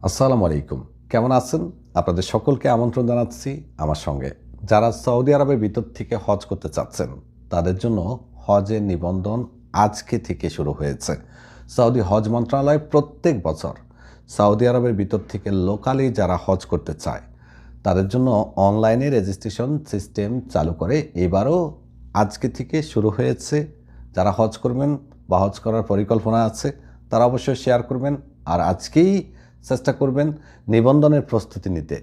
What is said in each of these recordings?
আসসালামু আলাইকুম। কেমন আছেন? আপনাদের সকলকে আমন্ত্রণ জানাচ্ছি আমার সঙ্গে। যারা সৌদি আরবের ভিতর থেকে হজ করতে চাচ্ছেন, তাদের জন্য হজের নিবন্ধন আজকে থেকে শুরু হয়েছে। সৌদি হজ মন্ত্রণালয় প্রত্যেক বছর সৌদি আরবের ভিতর থেকে লোকালি যারা হজ করতে চায়, তাদের জন্য অনলাইনে রেজিস্ট্রেশন সিস্টেম চালু করে। এবারও আজকে থেকে শুরু হয়েছে। যারা হজ করবেন বা হজ করার পরিকল্পনা আছে, তারা অবশ্যই শেয়ার করবেন। আর আজকেই চেষ্টা করবেন নিবন্ধনের প্রস্তুতি নিতে,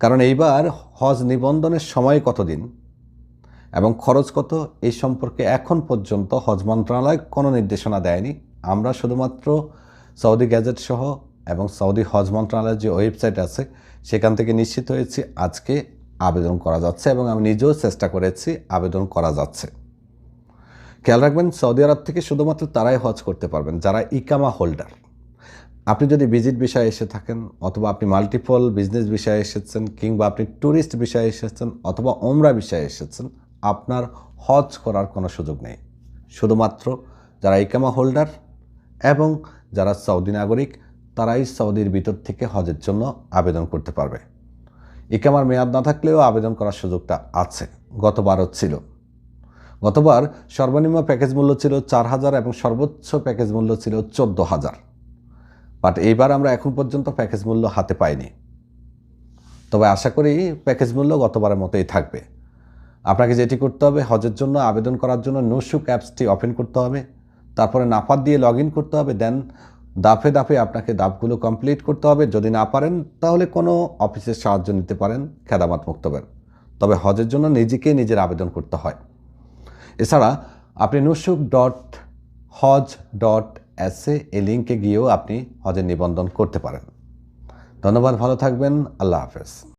কারণ এইবার হজ নিবন্ধনের সময় কতদিন এবং খরচ কত এই সম্পর্কে এখন পর্যন্ত হজ মন্ত্রণালয় কোনো নির্দেশনা দেয়নি। আমরা শুধুমাত্র সৌদি গ্যাজেট সহ এবং সৌদি হজ মন্ত্রণালয়ের যে ওয়েবসাইট আছে সেখান থেকে নিশ্চিত হয়েছি আজকে আবেদন করা যাচ্ছে এবং আমি নিজেও চেষ্টা করেছি আবেদন করা যাচ্ছে। খেয়াল রাখবেন, সৌদি আরব থেকে শুধুমাত্র তারাই হজ করতে পারবেন যারা ইকামা হোল্ডার। আপনি যদি ভিজিট ভিসায় এসে থাকেন, অথবা আপনি মাল্টিপল বিজনেস ভিসায় এসেছেন, কিংবা আপনি ট্যুরিস্ট ভিসায় এসেছেন, অথবা ওমরা ভিসায় এসেছেন, আপনার হজ করার কোনো সুযোগ নেই। শুধুমাত্র যারা ইকামা হোল্ডার এবং যারা সৌদি নাগরিক, তারাই সৌদির ভিতর থেকে হজের জন্য আবেদন করতে পারবে। ইকামার মেয়াদ না থাকলেও আবেদন করার সুযোগটা আছে। গতবারও ছিল। গতবার সর্বনিম্ন প্যাকেজ মূল্য ছিল 4,000 এবং সর্বোচ্চ প্যাকেজ মূল্য ছিল 14,000। বাট এইবার আমরা এখন পর্যন্ত প্যাকেজ মূল্য হাতে পাইনি। তবে আশা করি প্যাকেজ মূল্য গতবারের মতোই থাকবে। আপনাকে যেটি করতে হবে, হজের জন্য আবেদন করার জন্য নুসুক অ্যাপসটি ওপেন করতে হবে, তারপরে নাফাত দিয়ে লগ ইন করতে হবে, দেন দাফে দাফে আপনাকে ধাপগুলো কমপ্লিট করতে হবে। যদি না পারেন তাহলে কোনো অফিসের সাহায্য নিতে পারেন খেদামাত মুক্তবের। তবে হজের জন্য নিজের আবেদন করতে হয়। এছাড়া আপনি nusuk.hoj.sa এই লিঙ্কে গিয়েও আপনি হজের নিবন্ধন করতে পারেন। ধন্যবাদ, ভালো থাকবেন। আল্লাহ হাফেজ।